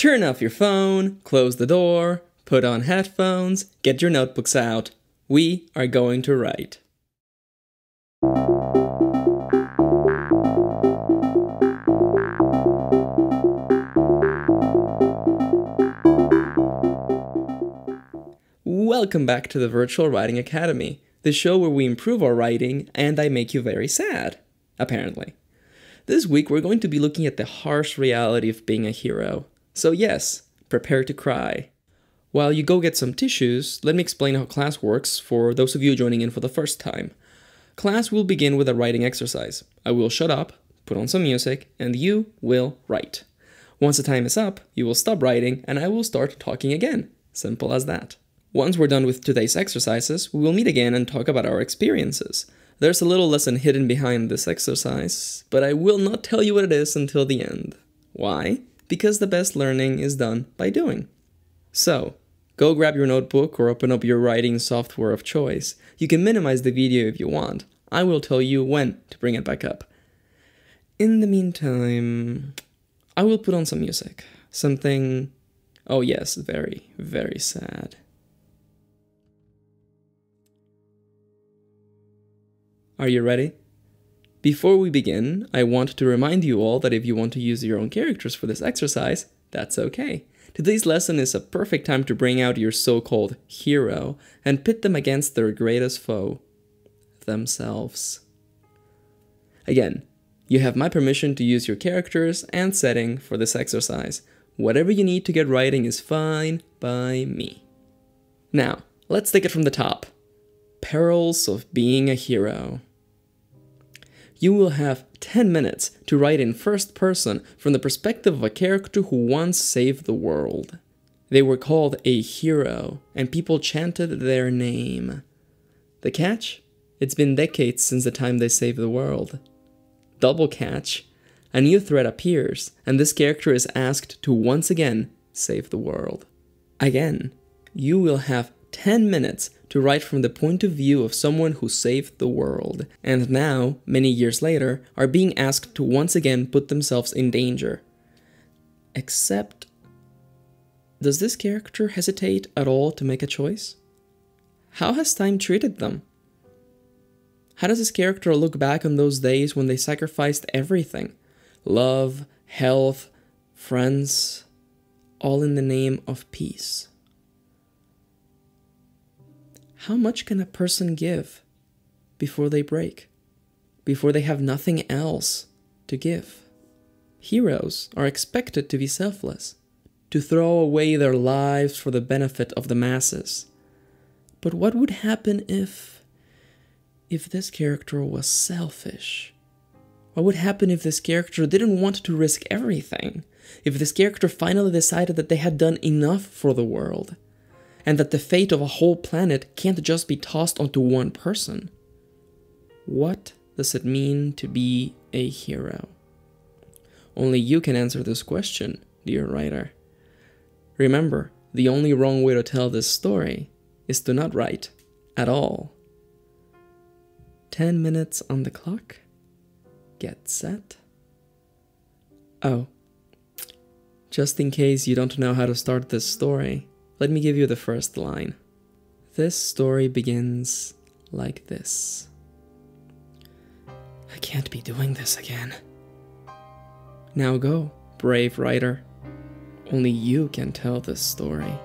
Turn off your phone, close the door, put on headphones, get your notebooks out. We are going to write. Welcome back to the Virtual Writing Academy, the show where we improve our writing and I make you very sad, apparently. This week we're going to be looking at the harsh reality of being a hero. So yes, prepare to cry. While you go get some tissues, let me explain how class works for those of you joining in for the first time. Class will begin with a writing exercise. I will shut up, put on some music, and you will write. Once the time is up, you will stop writing and I will start talking again. Simple as that. Once we're done with today's exercises, we will meet again and talk about our experiences. There's a little lesson hidden behind this exercise, but I will not tell you what it is until the end. Why? Because the best learning is done by doing. So, go grab your notebook or open up your writing software of choice. You can minimize the video if you want. I will tell you when to bring it back up. In the meantime, I will put on some music. Something, oh yes, very, very sad. Are you ready? Before we begin, I want to remind you all that if you want to use your own characters for this exercise, that's okay. Today's lesson is a perfect time to bring out your so-called hero and pit them against their greatest foe, themselves. Again, you have my permission to use your characters and setting for this exercise. Whatever you need to get writing is fine by me. Now, let's take it from the top. Perils of being a hero. You will have 10 minutes to write in first person from the perspective of a character who once saved the world. They were called a hero, and people chanted their name. The catch? It's been decades since the time they saved the world. Double catch? A new threat appears, and this character is asked to once again save the world. Again, you will have 10 minutes to write from the point of view of someone who saved the world, and now, many years later, are being asked to once again put themselves in danger. Except, does this character hesitate at all to make a choice? How has time treated them? How does this character look back on those days when they sacrificed everything? Love, health, friends, all in the name of peace. How much can a person give before they break, before they have nothing else to give? Heroes are expected to be selfless, to throw away their lives for the benefit of the masses. But what would happen if this character was selfish? What would happen if this character didn't want to risk everything? If this character finally decided that they had done enough for the world? And that the fate of a whole planet can't just be tossed onto one person? What does it mean to be a hero? Only you can answer this question, dear writer. Remember, the only wrong way to tell this story is to not write at all. 10 minutes on the clock. Get set. Oh, just in case you don't know how to start this story, let me give you the first line. This story begins like this. I can't be doing this again. Now go, brave writer. Only you can tell this story.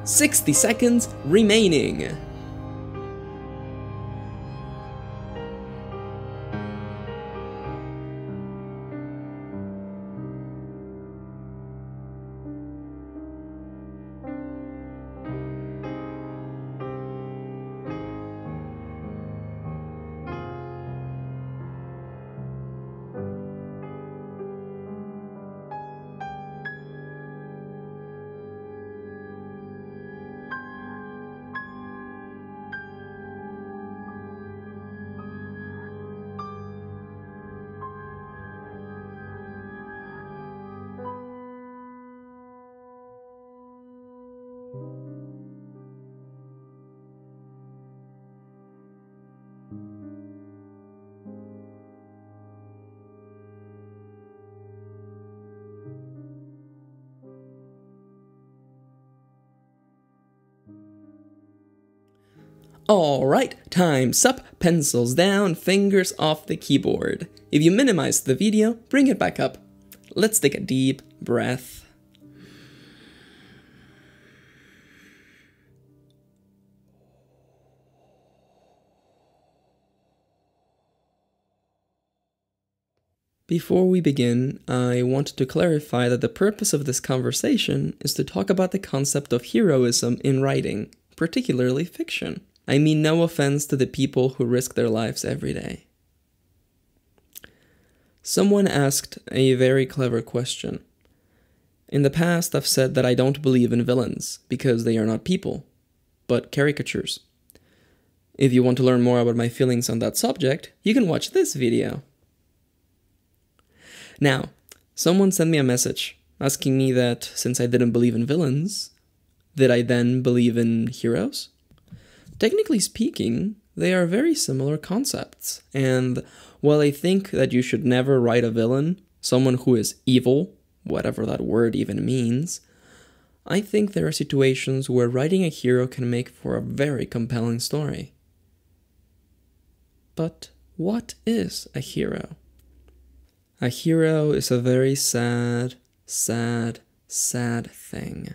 60 seconds remaining. Alright, time's up, pencils down, fingers off the keyboard. If you minimize the video, bring it back up. Let's take a deep breath. Before we begin, I want to clarify that the purpose of this conversation is to talk about the concept of heroism in writing, particularly fiction. I mean no offense to the people who risk their lives every day. Someone asked a very clever question. In the past, I've said that I don't believe in villains because they are not people, but caricatures. If you want to learn more about my feelings on that subject, you can watch this video. Now, someone sent me a message asking me that since I didn't believe in villains, did I then believe in heroes? Technically speaking, they are very similar concepts, and while I think that you should never write a villain, someone who is evil, whatever that word even means, I think there are situations where writing a hero can make for a very compelling story. But what is a hero? A hero is a very sad, sad, sad thing.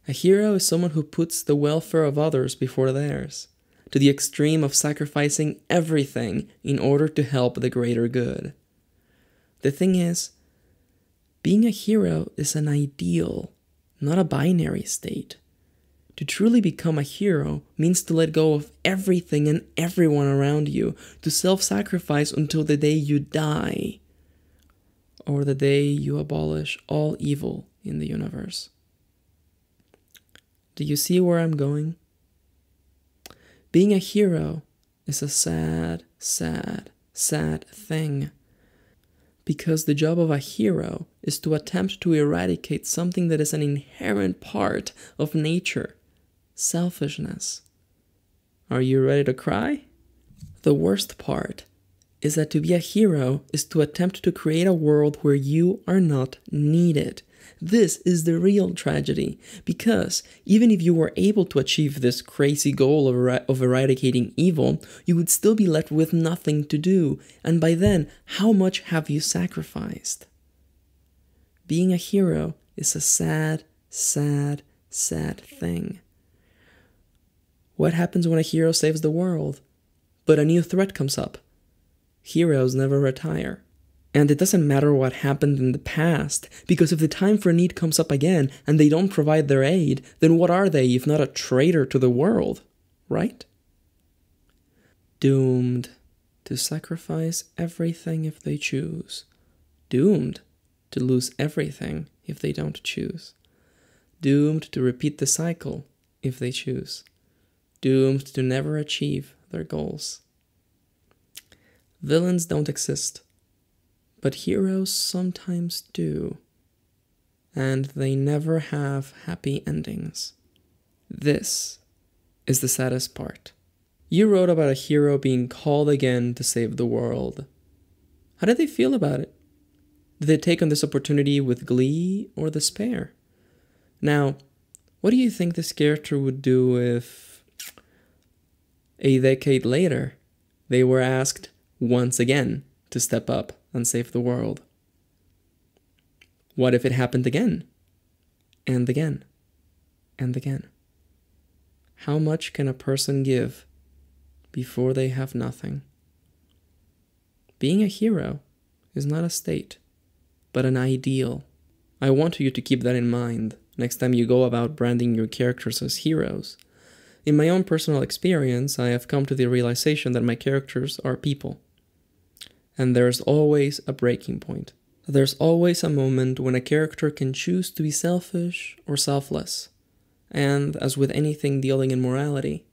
A hero is someone who puts the welfare of others before theirs, to the extreme of sacrificing everything in order to help the greater good. The thing is, being a hero is an ideal, not a binary state. To truly become a hero means to let go of everything and everyone around you, to self-sacrifice until the day you die, or the day you abolish all evil in the universe. Do you see where I'm going? Being a hero is a sad, sad, sad thing. Because the job of a hero is to attempt to eradicate something that is an inherent part of nature, selfishness. Are you ready to cry? The worst part is that to be a hero is to attempt to create a world where you are not needed. This is the real tragedy, because even if you were able to achieve this crazy goal of eradicating evil, you would still be left with nothing to do, and by then, how much have you sacrificed? Being a hero is a sad, sad, sad thing. What happens when a hero saves the world, but a new threat comes up? Heroes never retire. And it doesn't matter what happened in the past, because if the time for need comes up again and they don't provide their aid, then what are they if not a traitor to the world, right? Doomed to sacrifice everything if they choose. Doomed to lose everything if they don't choose. Doomed to repeat the cycle if they choose. Doomed to never achieve their goals. Villains don't exist. But heroes sometimes do, and they never have happy endings. This is the saddest part. You wrote about a hero being called again to save the world. How did they feel about it? Did they take on this opportunity with glee or despair? Now, what do you think this character would do if, a decade later, they were asked once again to step up and save the world? What if it happened again and again and again. How much can a person give before they have nothing? Being a hero is not a state, but an ideal. I want you to keep that in mind next time you go about branding your characters as heroes. In my own personal experience, I have come to the realization that my characters are people. And there's always a breaking point. There's always a moment when a character can choose to be selfish or selfless. And as with anything dealing in morality,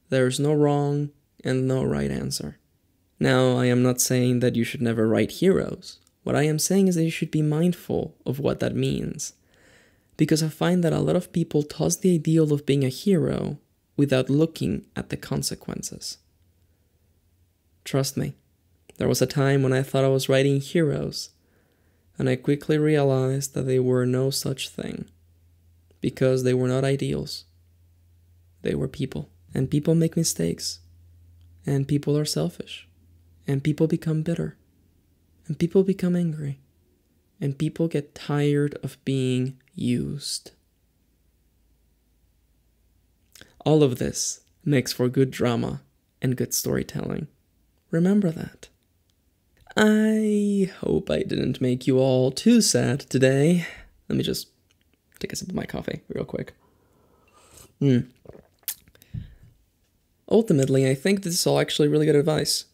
there's no wrong and no right answer. Now, I am not saying that you should never write heroes. What I am saying is that you should be mindful of what that means. Because I find that a lot of people toss the ideal of being a hero without looking at the consequences. Trust me, there was a time when I thought I was writing heroes, and I quickly realized that they were no such thing. Because they were not ideals. They were people. And people make mistakes. And people are selfish. And people become bitter. And people become angry. And people get tired of being used. All of this makes for good drama and good storytelling. Remember that. I hope I didn't make you all too sad today. Let me just take a sip of my coffee real quick. Ultimately, I think this is all actually really good advice.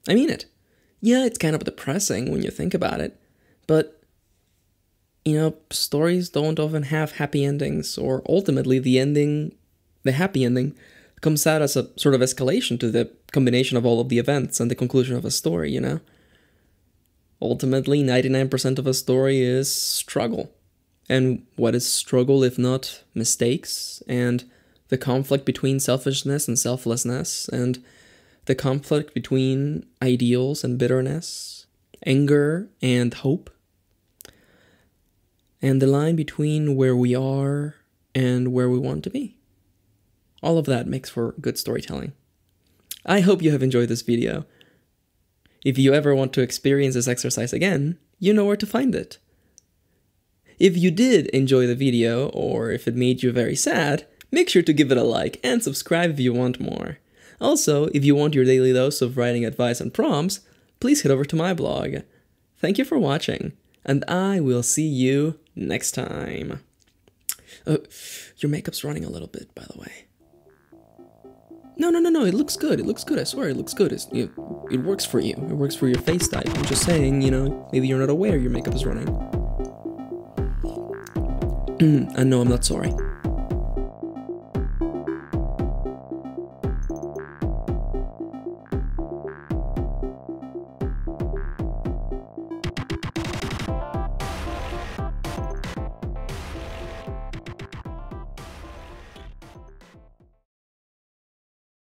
I mean it. Yeah, it's kind of depressing when you think about it, but, stories don't often have happy endings, or ultimately the happy ending, comes out as a sort of escalation to the combination of all of the events and the conclusion of a story, Ultimately, 99% of a story is struggle. And what is struggle if not mistakes, and the conflict between selfishness and selflessness, and the conflict between ideals and bitterness, anger and hope, and the line between where we are and where we want to be. All of that makes for good storytelling. I hope you have enjoyed this video. If you ever want to experience this exercise again, you know where to find it. If you did enjoy the video, or if it made you very sad, make sure to give it a like and subscribe if you want more. Also, if you want your daily dose of writing advice and prompts, please head over to my blog. Thank you for watching, and I will see you next time. Your makeup's running a little bit, by the way. No, it looks good. It looks good, I swear, it looks good. It works for you. It works for your face type. I'm just saying, maybe you're not aware your makeup is running. And no, I'm not sorry.